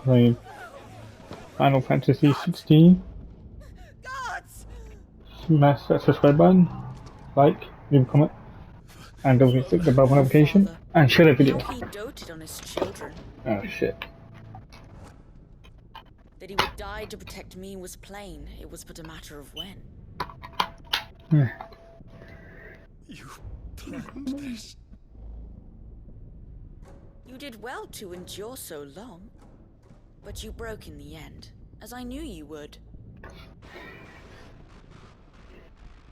playing Final Fantasy 16. Gods! Smash that subscribe button, like, leave a comment, and don't forget to click the bell notification Father. and share the video. How he doted on his children. Oh shit. That he would die to protect me was plain. It was but a matter of when. You planned this? You did well to endure so long. But you broke in the end, as I knew you would.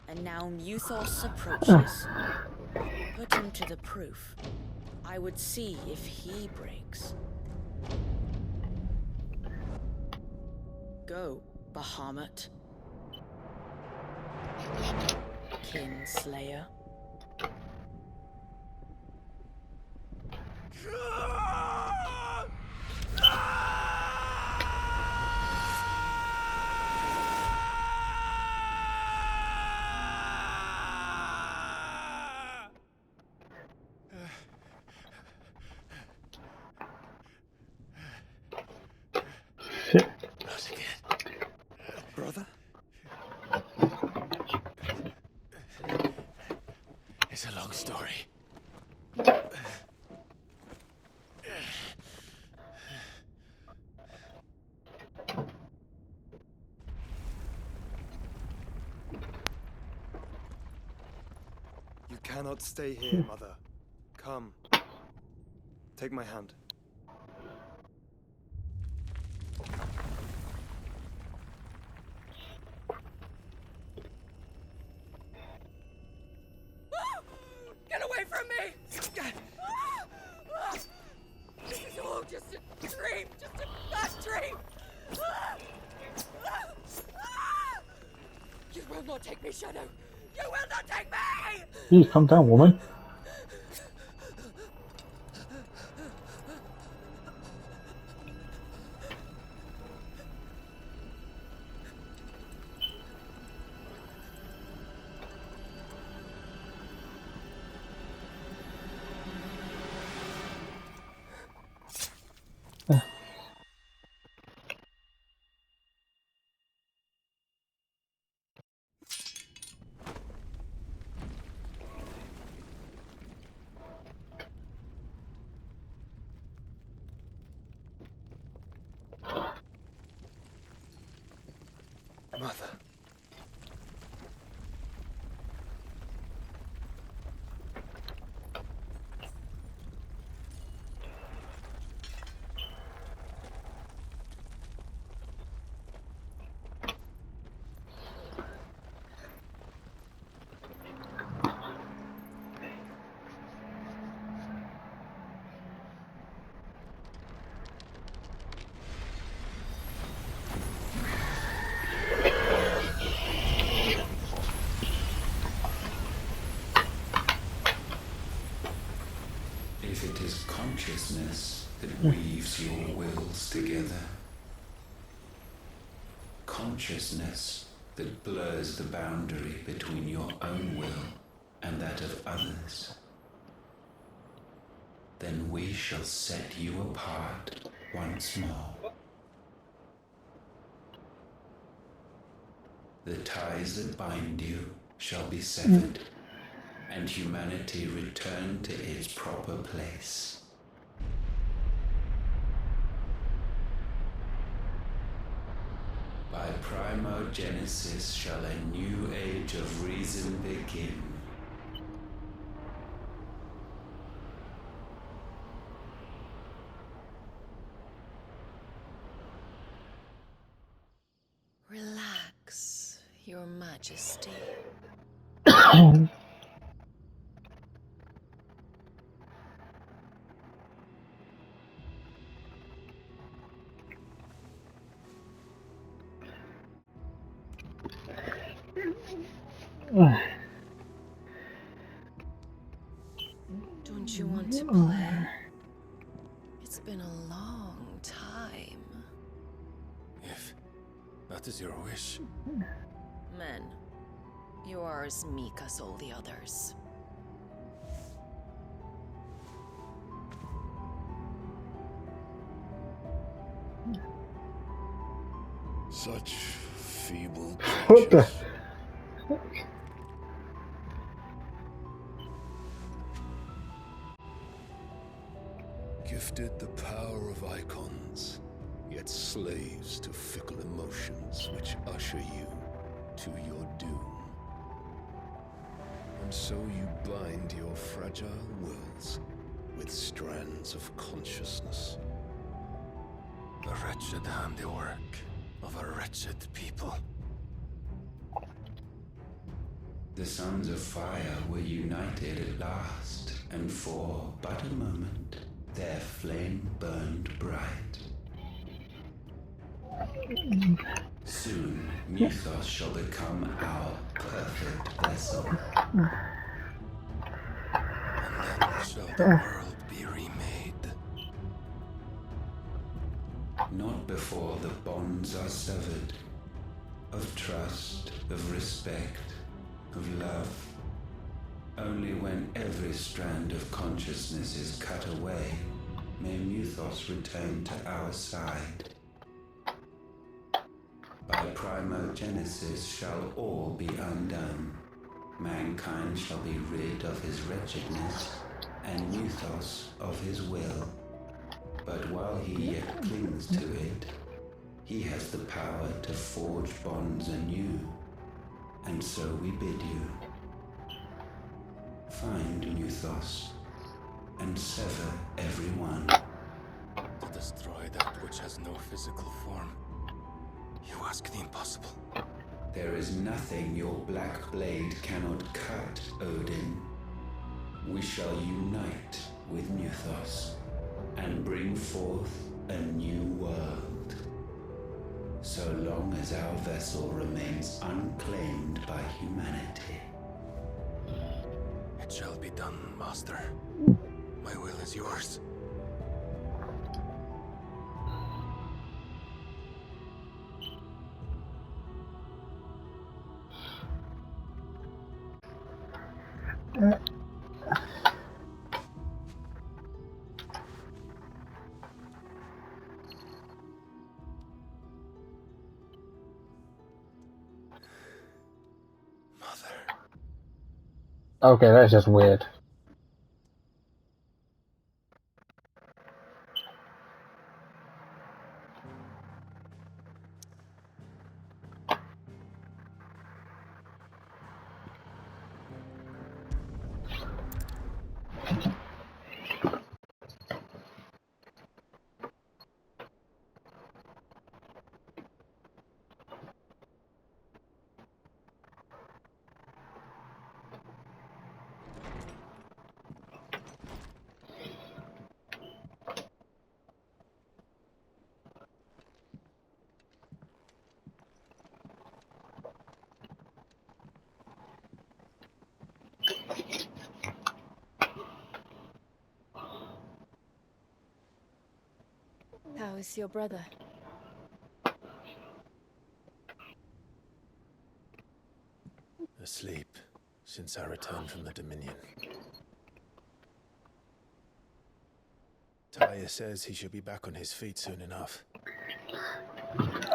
And now Muthos approaches. Put him to the proof. I would see if he breaks. Go, Bahamut. Kingslayer. Shit. Not again. Brother? It's a long story. You cannot stay here, Mother. Come. Take my hand. Get away from me! This is all just a dream, just a bad dream! You will not take me, Shadow! You will not take me! Please calm down, woman. Mother. If it is consciousness that weaves your wills together, consciousness that blurs the boundary between your own will and that of others, then we shall set you apart once more. The ties that bind you shall be severed, and humanity return to its proper place. By primogenesis shall a new age of reason begin. Relax, Your Majesty. Don't you want to play? It's been a long time. If that is your wish. Men, you are as meek as all the others. Such feeble What the? creatures. Gifted the power of icons, yet slaves to fickle emotions which usher you to your doom. And so you bind your fragile wills with strands of consciousness. The wretched handiwork of a wretched people. The sons of fire were united at last, and for but a moment their flame burned bright. Soon Mythos shall become our perfect vessel. And then shall the world be remade. Not before the bonds are severed, of trust, of respect, of love. Only when every strand of consciousness is cut away, may Mythos return to our side. By primogenesis shall all be undone. Mankind shall be rid of his wretchedness, and Mythos of his will. But while he yet clings to it, he has the power to forge bonds anew. And so we bid you, find Mythos, and sever everyone. To destroy that which has no physical form. You ask the impossible. There is nothing your black blade cannot cut, Odin. We shall unite with Mythos, and bring forth a new world. So long as our vessel remains unclaimed by humanity. It shall be done, Master. My will is yours. Mother. Okay, that's just weird. How is your brother? Asleep since I returned from the Dominion. Taya says he should be back on his feet soon enough.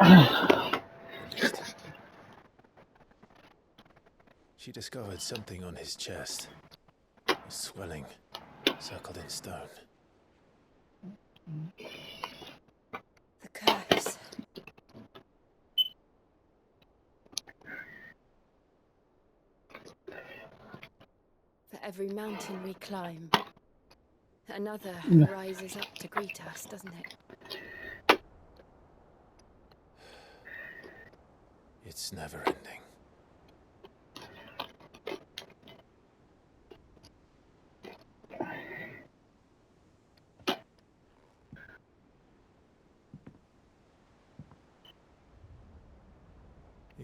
At least. She discovered something on his chest. A swelling, circled in stone. The curse. For every mountain we climb, another rises up to greet us, doesn't it? It's never ending.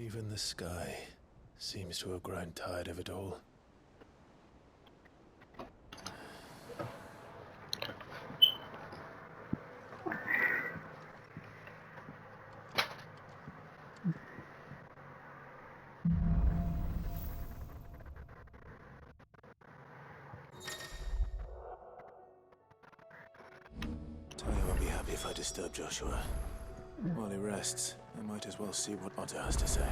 Even the sky seems to have grown tired of it all. Taya won't be happy if I disturb Joshua. While he rests, I might as well see what Otter has to say.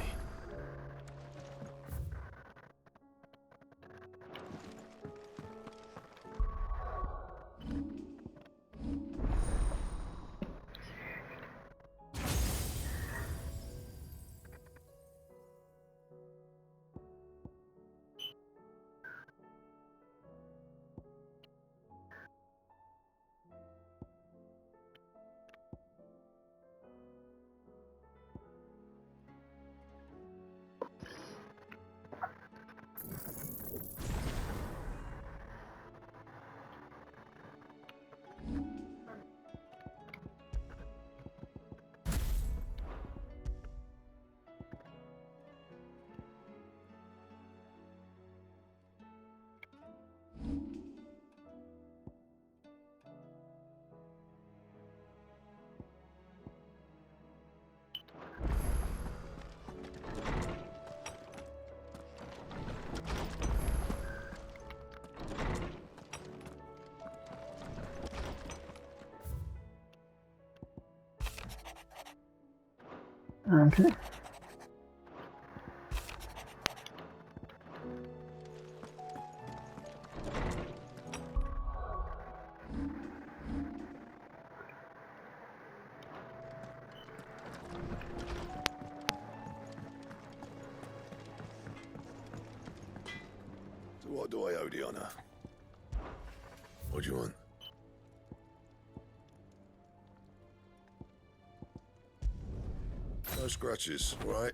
Okay. So what do I owe the honor? What do you want? No scratches, right?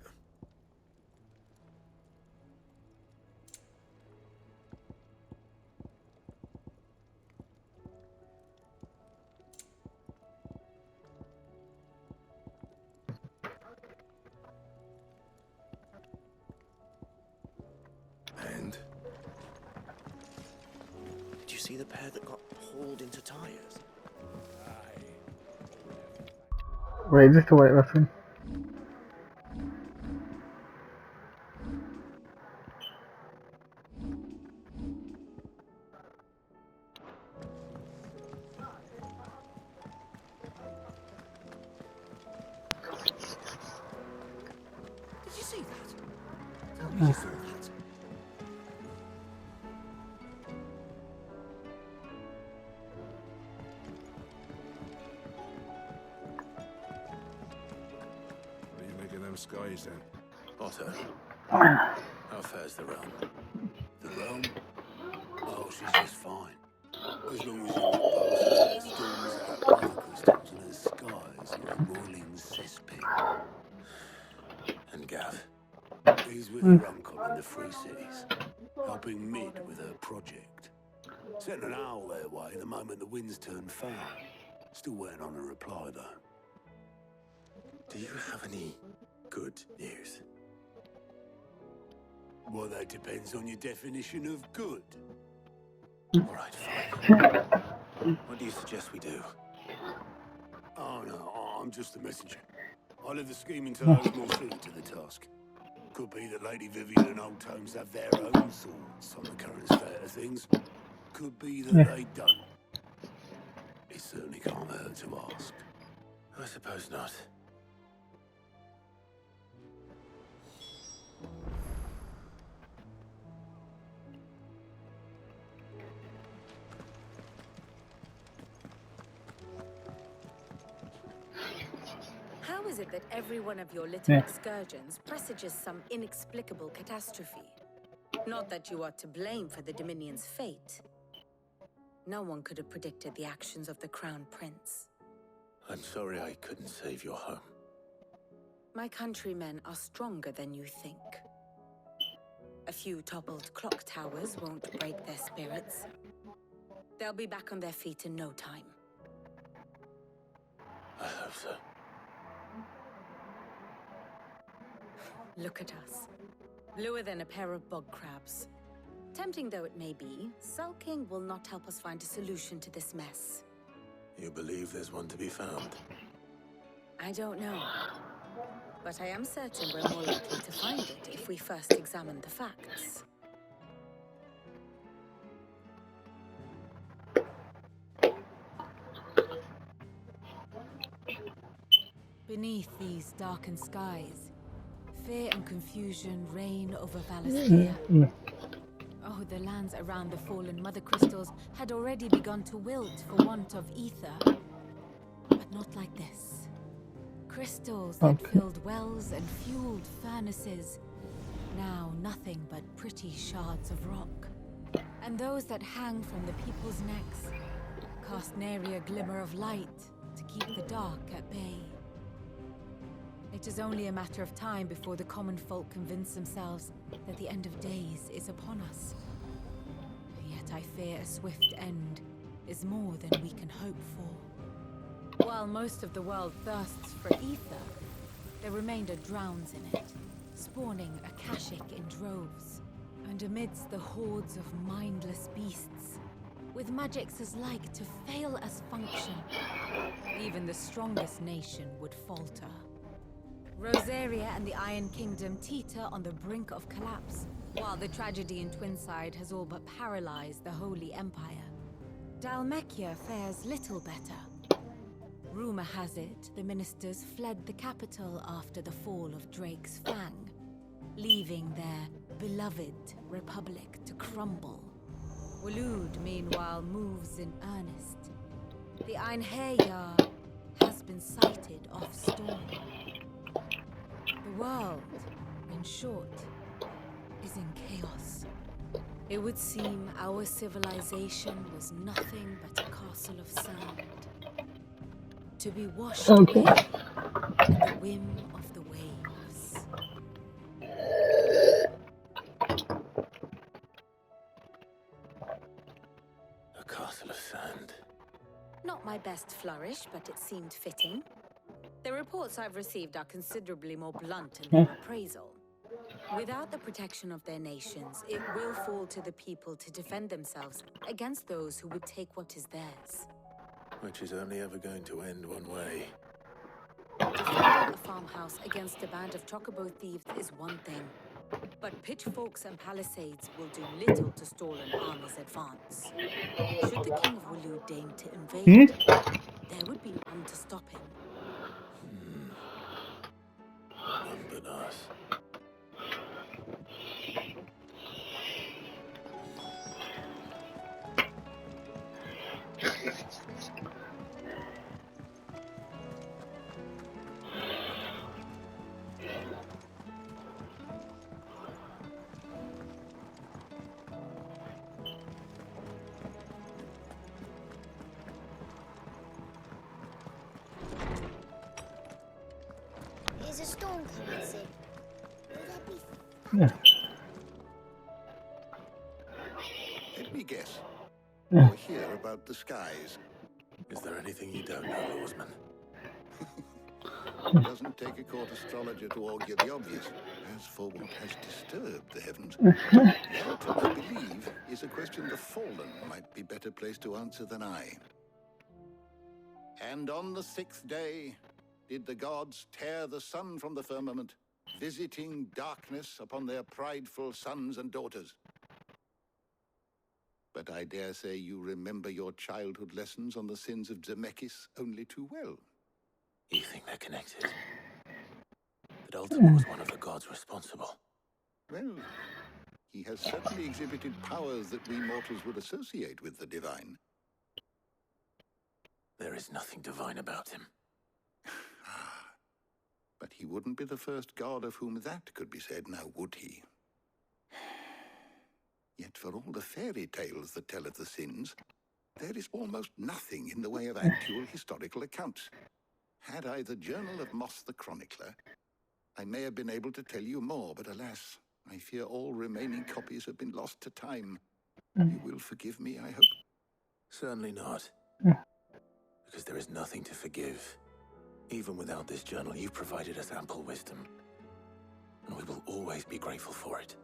And? Did you see the pair that got hauled into tires? Wait, is this the white weapon? Did you see that? Tell me you saw that. What do you make of them skies then? Otter, Ah, how fares the realm? The realm? Oh, she's just fine. As long as you're not passing her storms out of ether crystals and her skies are a roiling cesspit. And Gav? He's with her uncle in the Free Cities, helping Mid with her project. Sent an owl their way the moment the winds turned foul. Still waiting on a reply, though. Do you have any good news? Well, that depends on your definition of good. Alright, fine. What do you suggest we do? Oh, no, I'm just a messenger. I leave the scheming to those more suited to the task. Could be that Lady Vivian and Old Tomes have their own thoughts on the current state of things. Could be that they don't. It certainly can't hurt to ask. I suppose not. How is it that every one of your little Yeah. excursions presages some inexplicable catastrophe? Not that you are to blame for the Dominion's fate. No one could have predicted the actions of the Crown Prince. I'm sorry I couldn't save your home. My countrymen are stronger than you think. A few toppled clock towers won't break their spirits. They'll be back on their feet in no time. I hope so. Look at us. Bluer than a pair of bog crabs. Tempting though it may be, sulking will not help us find a solution to this mess. You believe there's one to be found? I don't know. But I am certain we're more likely to find it if we first examine the facts. Beneath these darkened skies, fear and confusion reign over Valisthea. Oh, the lands around the fallen mother crystals had already begun to wilt for want of ether. But not like this. Crystals that filled wells and fueled furnaces. Now nothing but pretty shards of rock. And those that hang from the people's necks cast nary a glimmer of light to keep the dark at bay. It is only a matter of time before the common folk convince themselves that the end of days is upon us. Yet I fear a swift end is more than we can hope for. While most of the world thirsts for ether, the remainder drowns in it, spawning Akashic in droves. And amidst the hordes of mindless beasts, with magics as like to fail as function, even the strongest nation would falter. Rosaria and the Iron Kingdom teeter on the brink of collapse, while the tragedy in Twinside has all but paralyzed the Holy Empire. Dalmekia fares little better. Rumor has it the ministers fled the capital after the fall of Drake's Fang, leaving their beloved republic to crumble. Waloed, meanwhile, moves in earnest. The Einherjar has been sighted off-storm. The world, in short, is in chaos. It would seem our civilization was nothing but a castle of sand, to be washed away at the whim of the waves. A castle of sand. Not my best flourish, but it seemed fitting. The reports I've received are considerably more blunt in their appraisal. Without the protection of their nations, it will fall to the people to defend themselves against those who would take what is theirs. Which is only ever going to end one way. Defending a farmhouse against a band of chocobo thieves is one thing, but pitchforks and palisades will do little to stall an army's advance. Should the King of Waloed deign to invade, there would be none to stop him. None but us. There's a storm coming soon. Will there be... Yeah. Let me guess. You're here about the skies. Is there anything you don't know, Lawsman? It doesn't take a court astrologer to augur the obvious. As for what has disturbed the heavens, that, I believe, is a question the Fallen might be better placed to answer than I. And on the 6th day did the gods tear the sun from the firmament, visiting darkness upon their prideful sons and daughters. But I dare say you remember your childhood lessons on the sins of Zemeckis only too well. You think they're connected? That Ultima was one of the gods responsible. Well, he has certainly exhibited powers that we mortals would associate with the divine. There is nothing divine about him. But he wouldn't be the first god of whom that could be said, now would he? Yet for all the fairy tales that tell of the sins, there is almost nothing in the way of actual historical accounts. Had I the Journal of Moss the Chronicler, I may have been able to tell you more, but alas, I fear all remaining copies have been lost to time. You will forgive me, I hope? Certainly not. Because there is nothing to forgive. Even without this journal, you've provided us ample wisdom. And we will always be grateful for it.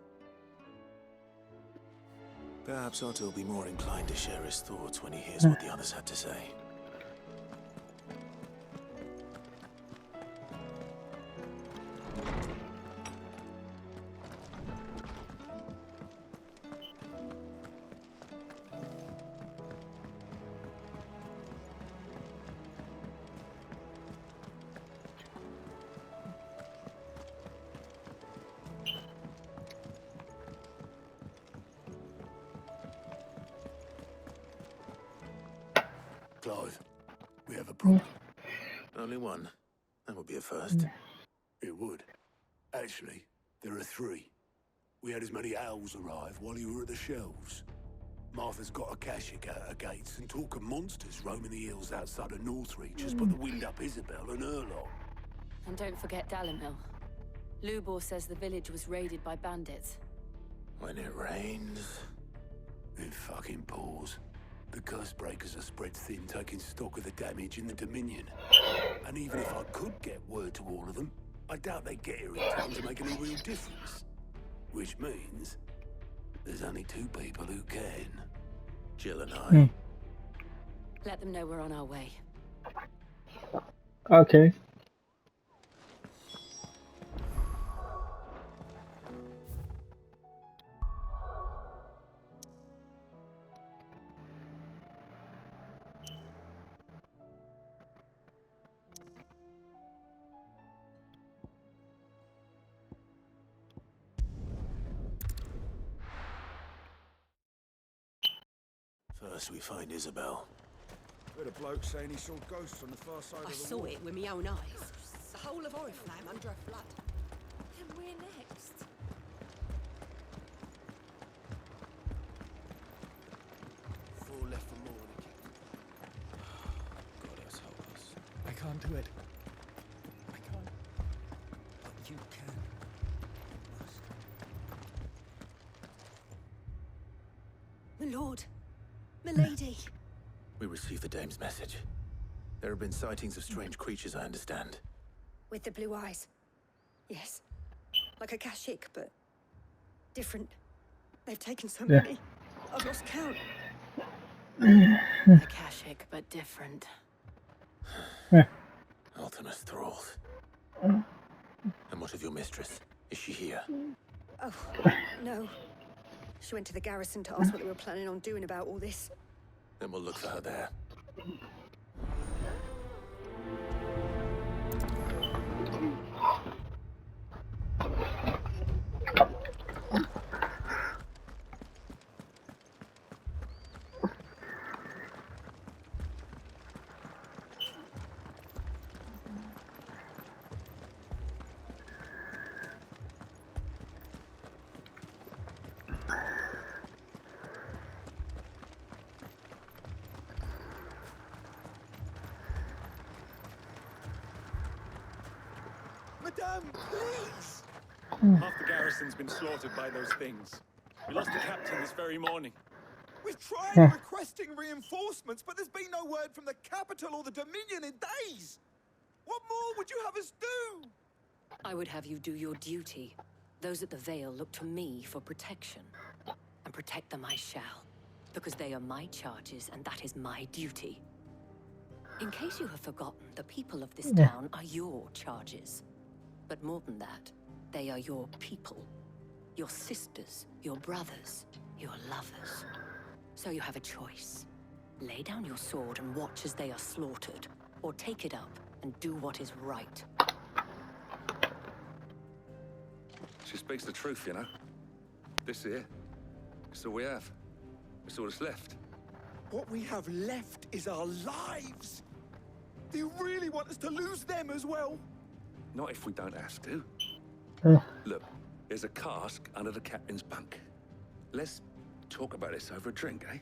Perhaps Otto will be more inclined to share his thoughts when he hears what the others had to say. Clive, we have a problem. Only one. That would be a first. It would. Actually, there are three. We had as many owls arrive while you were at the shelves. Martha's got a Akashic at her gates, and talk of monsters roaming the hills outside of Northreach has put the wind up Isabel and her lot. And don't forget Dalimil. Lubor says the village was raided by bandits. When it rains... It fucking pours. The curse breakers are spread thin, taking stock of the damage in the Dominion. And even if I could get word to all of them, I doubt they'd get here in time to make any real difference. Which means there's only two people who can. Jill and I. Let them know we're on our way. Okay. First we find Isabel. Heard a bloke saying he saw ghosts on the far side I of the saw wall. it with my own eyes. The whole of Oriflamme under a flood. Then we're next. Four left for morning. God else help us. I can't do it. I can't. But you can. You must. My lord. Milady. We received the dame's message. There have been sightings of strange creatures, I understand. With the blue eyes. Yes. Like a Akashic, but different. They've taken so many. I've lost count. Akashic, but different. Ultimus thralls. And what of your mistress? Is she here? Oh, no. She went to the garrison to ask what they were planning on doing about all this. Then we'll look for her there. Madame, please! Half the garrison's been slaughtered by those things. We lost the captain this very morning. We've tried requesting reinforcements, but there's been no word from the capital or the Dominion in days. What more would you have us do? I would have you do your duty. Those at the Vale look to me for protection. And protect them I shall. Because they are my charges, and that is my duty. In case you have forgotten, the people of this town are your charges. But more than that, they are your people. Your sisters, your brothers, your lovers. So you have a choice. Lay down your sword and watch as they are slaughtered, or take it up and do what is right. She speaks the truth, you know. This here, it's all we have. It's all that's left. What we have left is our lives. Do you really want us to lose them as well? Not if we don't have to. Look, there's a cask under the captain's bunk. Let's talk about this over a drink, eh?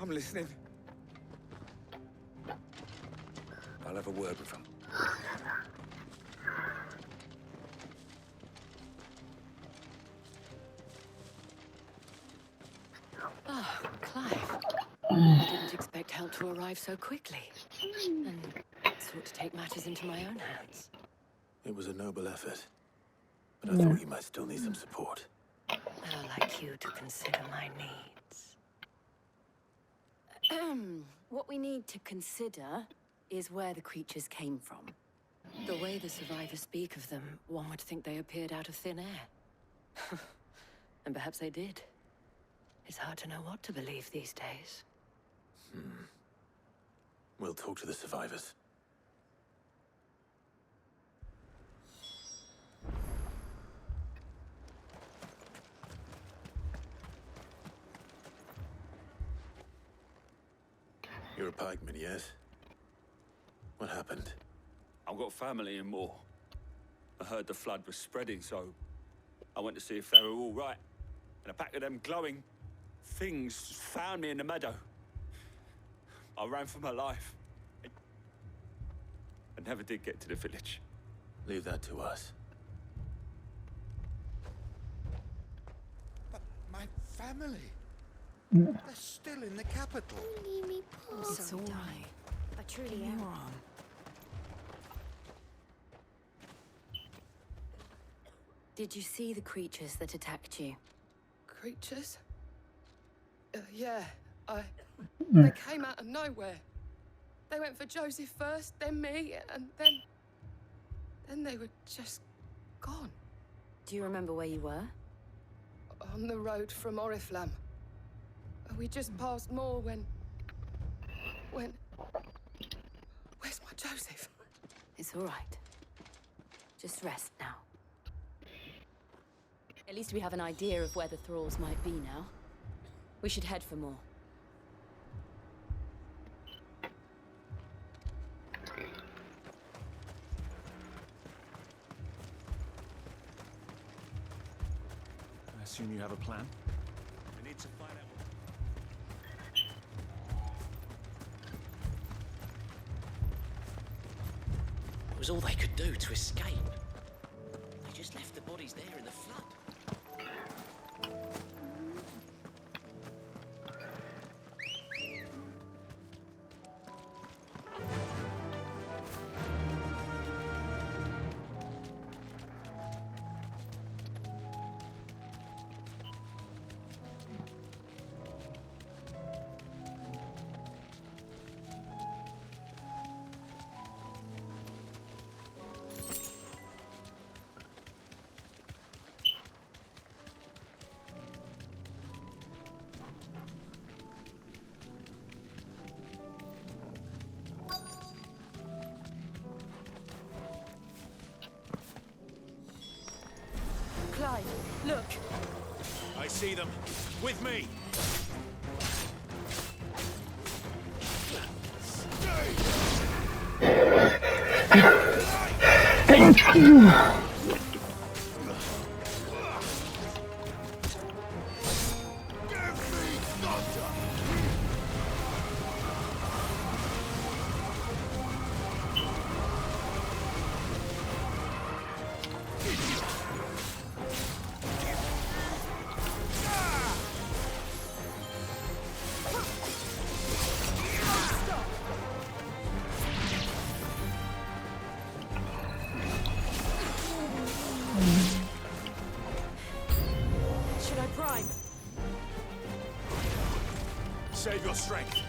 I'm listening. I'll have a word with him. Ah, Clive. I didn't expect help to arrive so quickly. And sought to take matters into my own hands. It was a noble effort. But I thought you might still need some support. I'd like you to consider my needs. What we need to consider is where the creatures came from. The way the survivors speak of them, one would think they appeared out of thin air. And perhaps they did. It's hard to know what to believe these days. We'll talk to the survivors. You're a pikeman, yes? What happened? I've got family in Moor. I heard the flood was spreading, so I went to see if they were all right. And a pack of them glowing things found me in the meadow. I ran for my life. I never did get to the village. Leave that to us. But my family, they're still in the capital. Only me, Paul. It's all right. I truly am. Did you see the creatures that attacked you? Creatures? Yeah, They came out of nowhere. They went for Joseph first, then me, and then they were just gone. Do you remember where you were? On the road from Oriflamme. We just passed Moor when... Where's my Joseph? It's all right. Just rest now. At least we have an idea of where the thralls might be now. We should head for more. I assume you have a plan? We need to find out. It was all they could do to escape. They just left the bodies there in the flood. Clive, look! I see them. With me. Should I prime? Save your strength.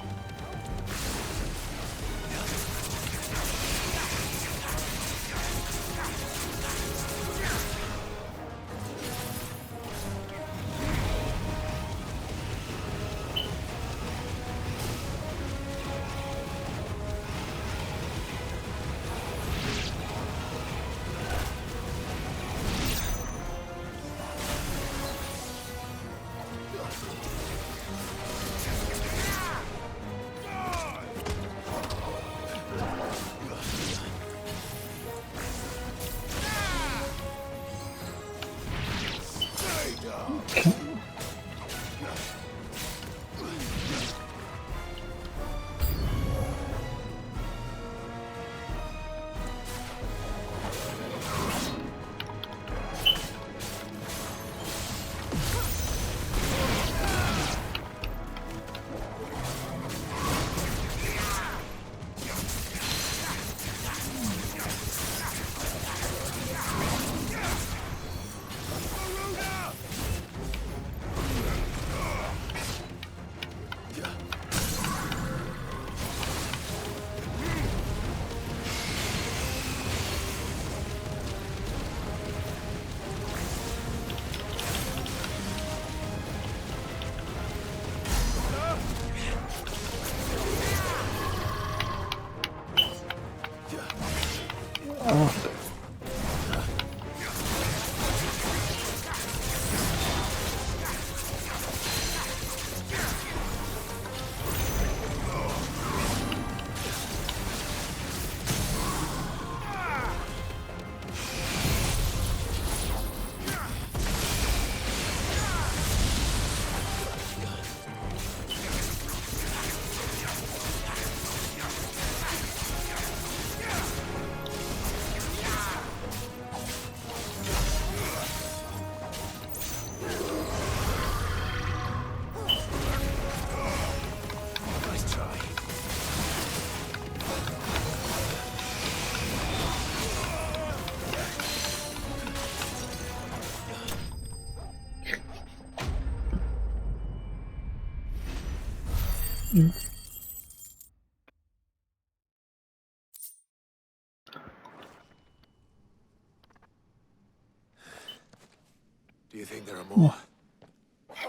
Do you think there are more?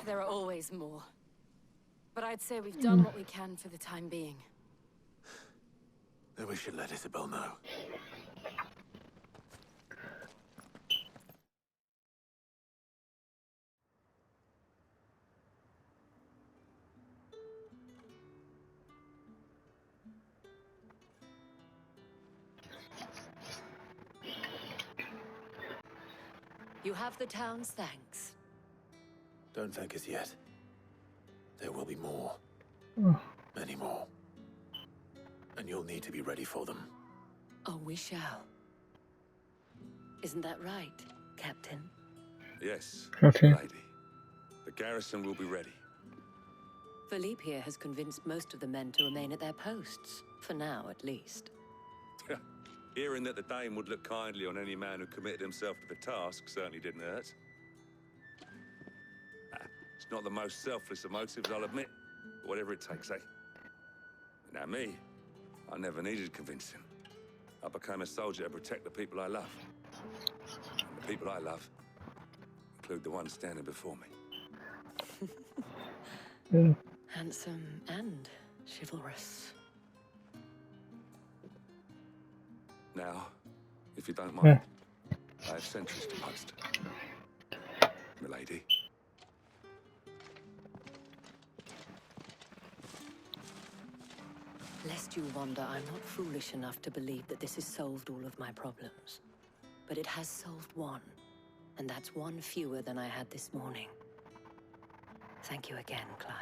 There are always more. But I'd say we've done what we can for the time being. Then we should let Isabel know. You have the town's thanks. Don't thank us yet. There will be more. Many more. And you'll need to be ready for them. Oh, we shall. Isn't that right, Captain? Yes, Okay. lady. The garrison will be ready. Philippe here has convinced most of the men to remain at their posts. For now, at least. Hearing that the Dane would look kindly on any man who committed himself to the task certainly didn't hurt. It's not the most selfless of motives, I'll admit. But whatever it takes, eh? Now me, I never needed convincing. I became a soldier to protect the people I love. And the people I love include the one standing before me. Yeah. Handsome and chivalrous. Now, if you don't mind, I have sentries to post. Milady. Lest you wonder, I'm not foolish enough to believe that this has solved all of my problems. But it has solved one, and that's one fewer than I had this morning. Thank you again, Clive.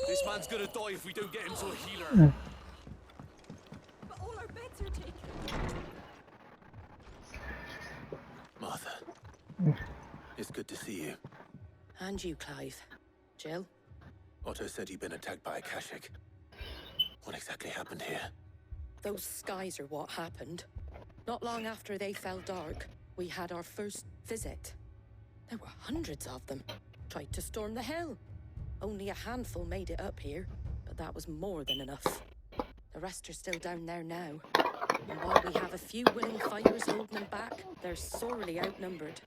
This man's gonna die if we don't get him to a healer. But all our beds are taken. Martha. It's good to see you. And you, Clive. Jill? Otto said you'd been attacked by a Kashik. What exactly happened here? Those skies are what happened. Not long after they fell dark, we had our first visit. There were hundreds of them. Tried to storm the hill. Only a handful made it up here, but that was more than enough. The rest are still down there now. And while we have a few willing fighters holding them back, they're sorely outnumbered.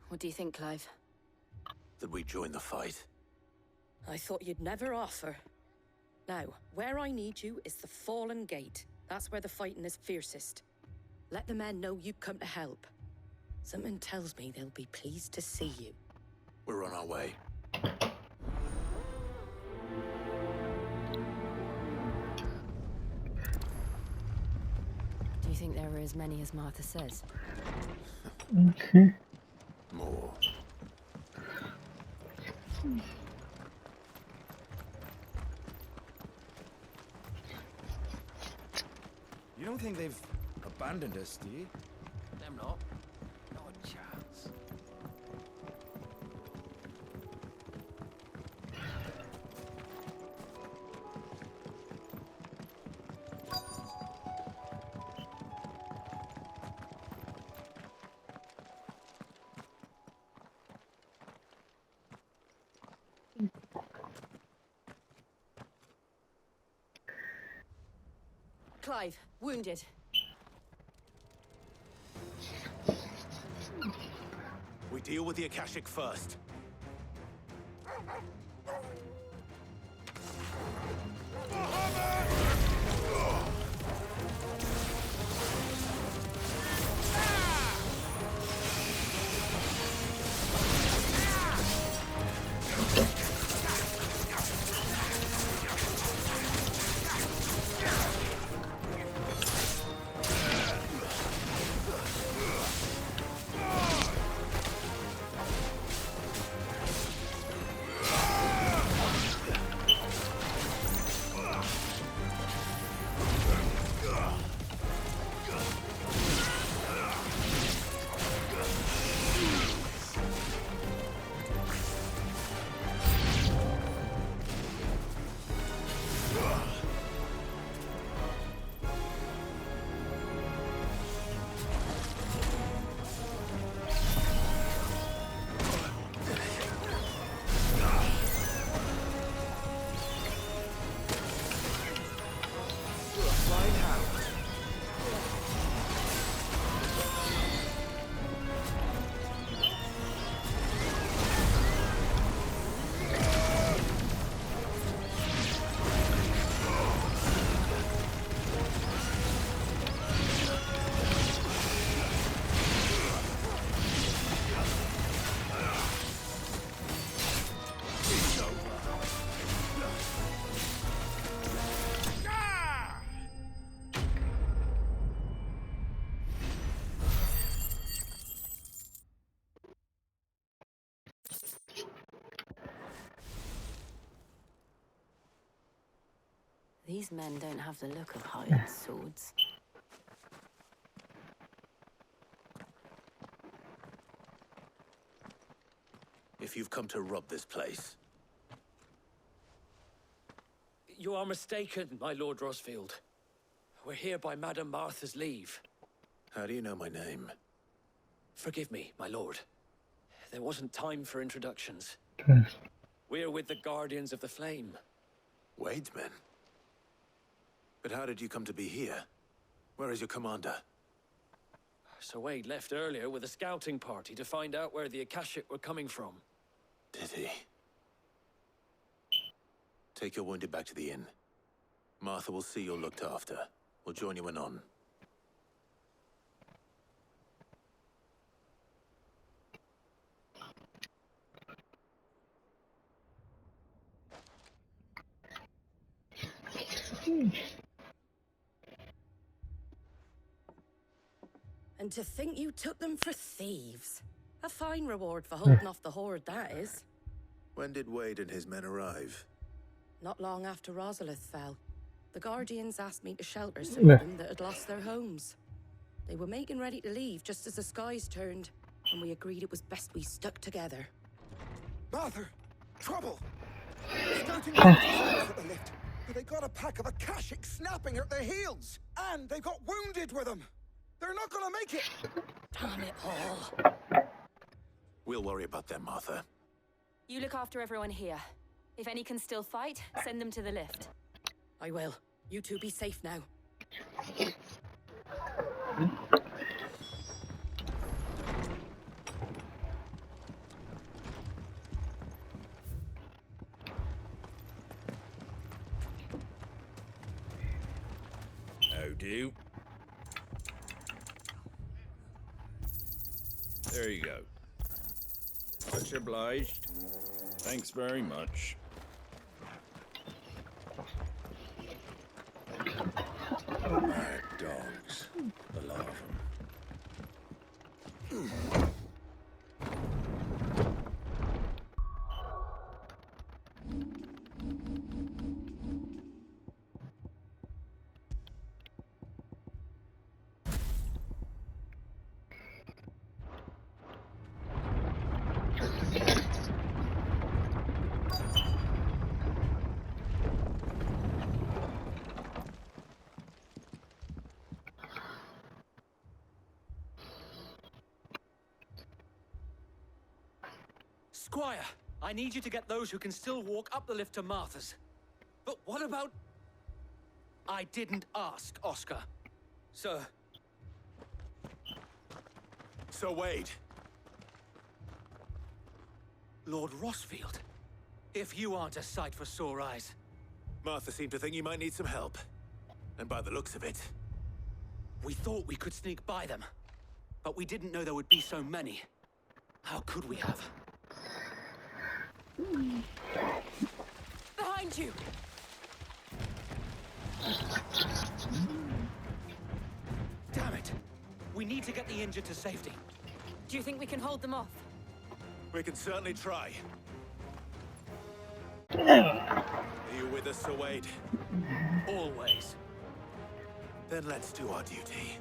What do you think, Clive? That we join the fight? I thought you'd never offer. Now, where I need you is the Fallen Gate. That's where the fighting is fiercest. Let the men know you've come to help. Something tells me they'll be pleased to see you. We're on our way. Do you think there were as many as Martha says? Okay. More. You don't think they've abandoned us, do you? Them not. Not a chance. Clive, wounded. We deal with the Akashic first. These men don't have the look of hired swords. If you've come to rob this place, You are mistaken, my Lord Rosfield. We're here by Madame Martha's leave. how do you know my name? Forgive me, my lord. There wasn't time for introductions. We're with the Guardians of the Flame. Wade's men? But how did you come to be here? Where is your commander? Sir Wade left earlier with a scouting party to find out where the Akashic were coming from. Did he? Take your wounded back to the inn. Martha will see you're looked after. We'll join you anon. And to think you took them for thieves. A fine reward for holding off the horde, that is. When did Wade and his men arrive? Not long after Rosalith fell, the Guardians asked me to shelter some of them that had lost their homes. They were making ready to leave just as the skies turned, and we agreed it was best we stuck together. Martha! Trouble! Scouting at the lift. They got a pack of Akashic snapping at their heels! And they got wounded with them! They're not gonna make it! Damn it, Paul. We'll worry about them, Martha. You look after everyone here. If any can still fight, send them to the lift. I will. You two be safe now. How do? There you go. Much obliged. Thanks very much. Mad dogs. The lot of them. Squire, I need you to get those who can still walk up the lift to Martha's. But what about... I didn't ask, Oscar. Sir. Sir Wade. Lord Rosfield. If you aren't a sight for sore eyes. Martha seemed to think you might need some help. And by the looks of it... We thought we could sneak by them. But we didn't know there would be so many. How could we have? Behind you! Damn it! We need to get the injured to safety. Do you think we can hold them off? We can certainly try. Are you with us, Sir Wade? Always. Then let's do our duty.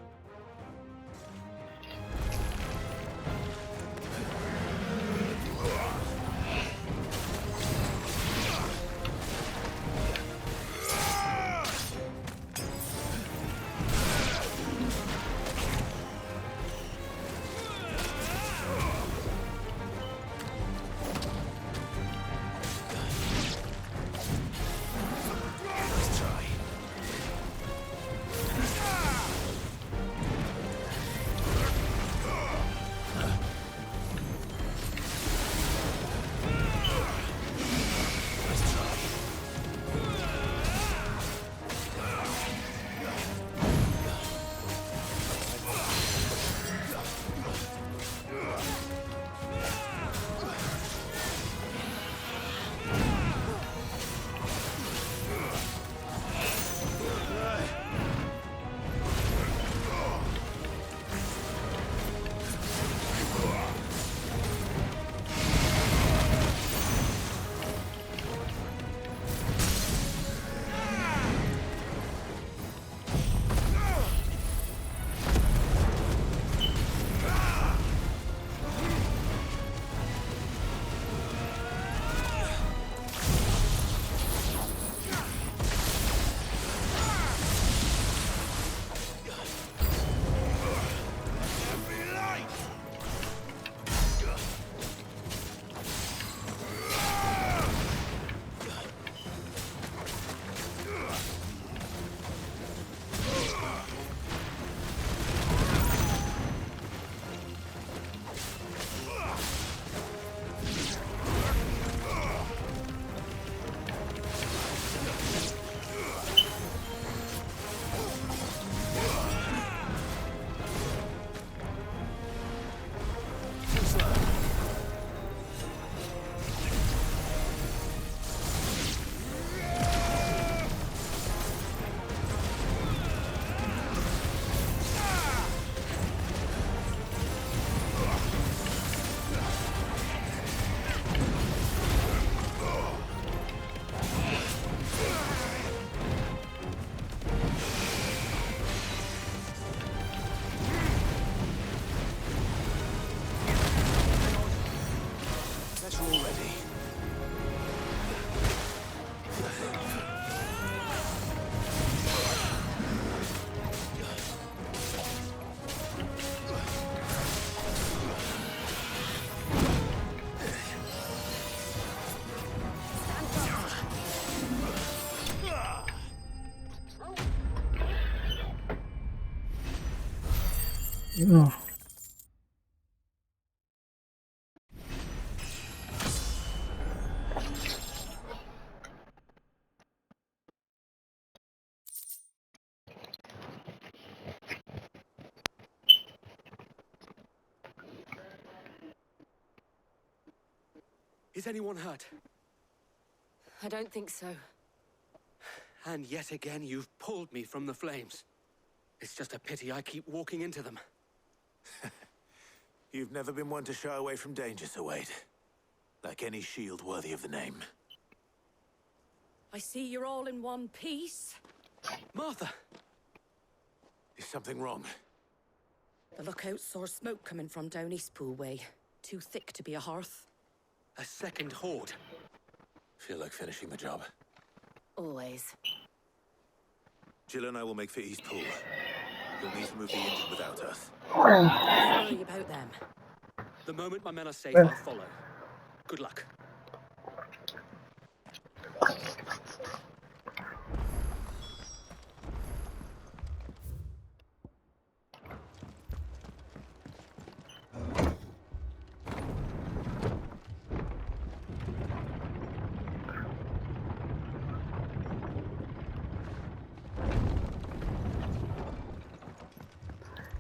Oh. Is anyone hurt? I don't think so. And yet again, you've pulled me from the flames. It's just a pity I keep walking into them. You've never been one to shy away from danger, Sir Wade. Like any shield worthy of the name. I see you're all in one piece. Martha! Is something wrong? The lookout saw smoke coming from down Eastpool way. Too thick to be a hearth. A second horde. Feel like finishing the job. Always. Jill and I will make for Eastpool. You'll need to move the injured without us. Don't worry about them. The moment my men are safe, I'll follow. Good luck.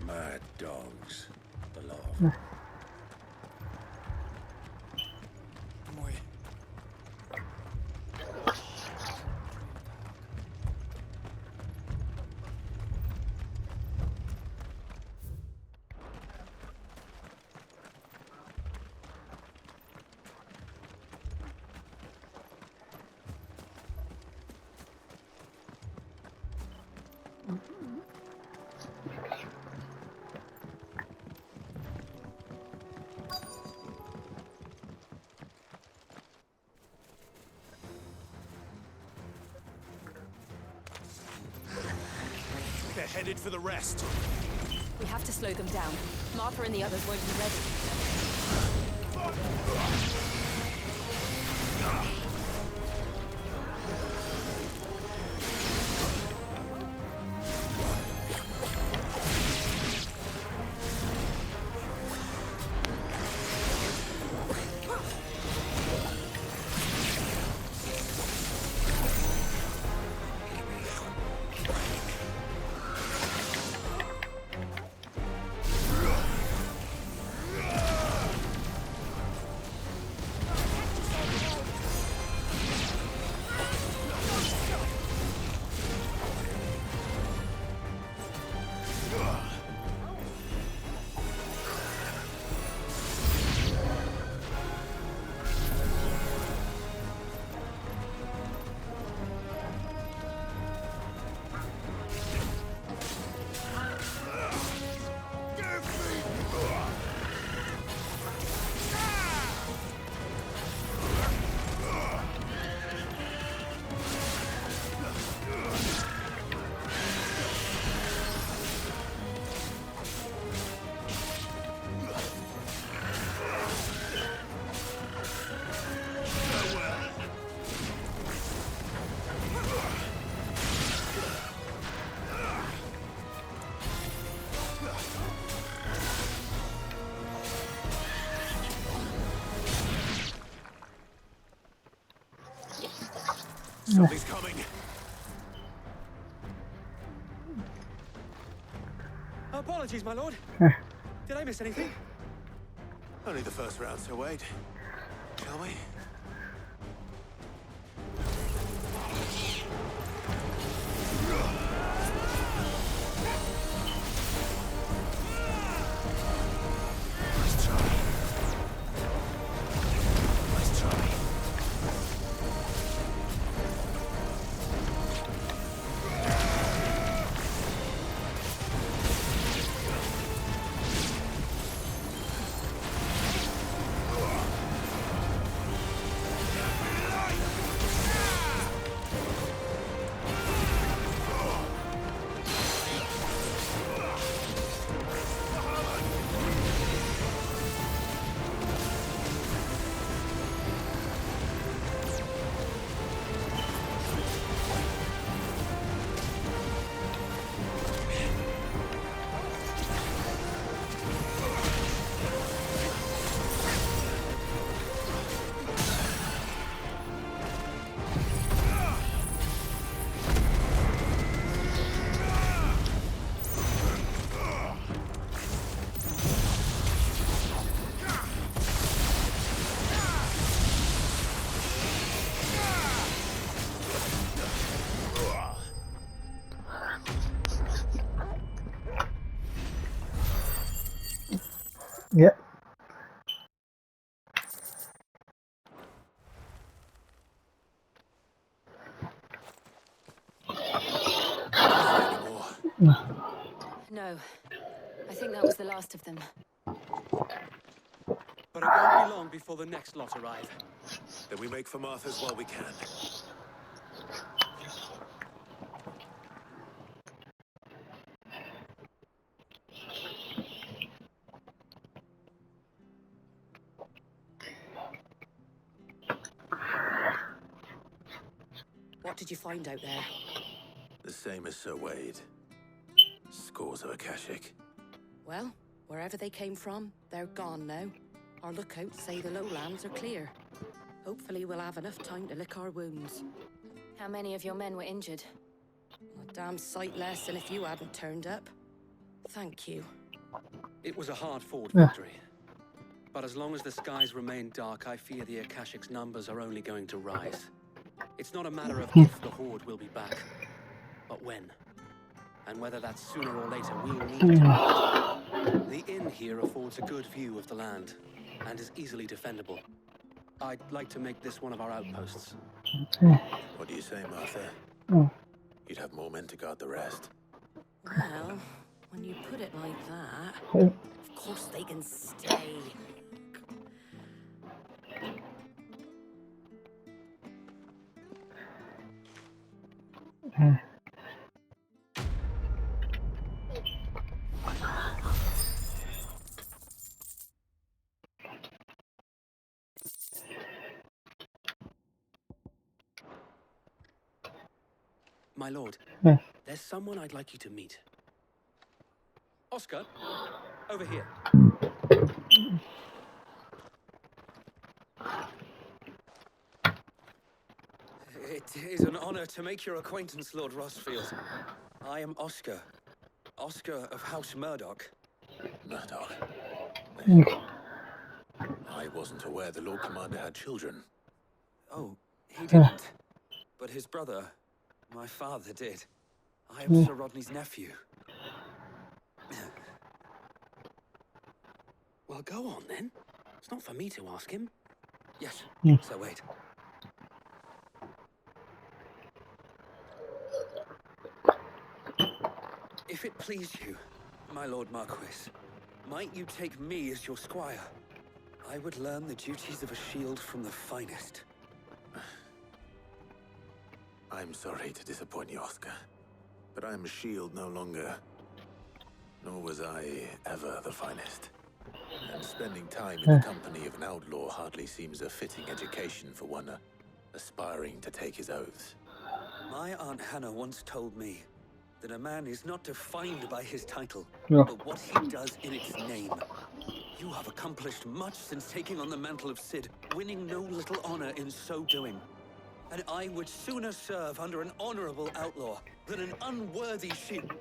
Mad dogs. The lot of them. They're headed for the rest. We have to slow them down. Martha and the others won't be ready. Something's coming. Apologies, my lord. Did I miss anything? Only the first round, Sir Wade. Shall we? Yep. No. I think that was the last of them. But it won't be long before the next lot arrive. Then we make for Martha's while we can. What did you find out there? The same as Sir Wade. Scores of Akashic. Well, wherever they came from, they're gone now. Our lookouts say the lowlands are clear. Hopefully we'll have enough time to lick our wounds. How many of your men were injured? A damn sight less than if you hadn't turned up. Thank you. It was a hard-fought victory. But as long as the skies remain dark, I fear the Akashic's numbers are only going to rise. It's not a matter of if the Horde will be back, but when. And whether that's sooner or later, we'll need to know. The inn here affords a good view of the land, and is easily defendable. I'd like to make this one of our outposts. What do you say, Martha? You'd have more men to guard the rest. Well, when you put it like that, of course they can stay. My lord, there's someone I'd like you to meet. Oscar, over here. It is an honor to make your acquaintance, Lord Rossfield. I am Oscar. Oscar of House Murdoch. Murdoch? I wasn't aware the Lord Commander had children. Oh, he didn't. But his brother, my father, did. I am Sir Rodney's nephew. Well, go on then. It's not for me to ask him. Yes, so wait. If it please you, my Lord Marquis, might you take me as your squire? I would learn the duties of a shield from the finest. I'm sorry to disappoint you, Oscar, but I'm a shield no longer. Nor was I ever the finest. And spending time in the company of an outlaw hardly seems a fitting education for one aspiring to take his oaths. My Aunt Hannah once told me that a man is not defined by his title, Yeah. but what he does in its name. You have accomplished much since taking on the mantle of Cid, winning no little honor in so doing. And I would sooner serve under an honorable outlaw than an unworthy shield.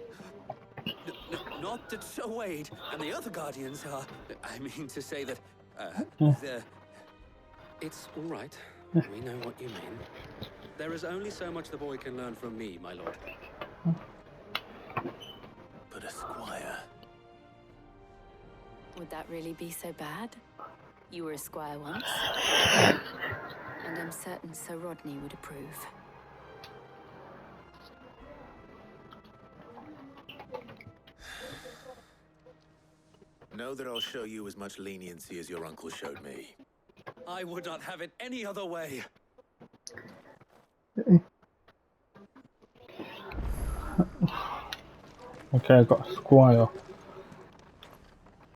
Not that Sir Wade and the other guardians are... I mean to say that... It's all right. We know what you mean. There is only so much the boy can learn from me, my lord. But a squire... Would that really be so bad? You were a squire once. And I'm certain Sir Rodney would approve. Know that I'll show you as much leniency as your uncle showed me. I would not have it any other way. Okay, I've got a squire.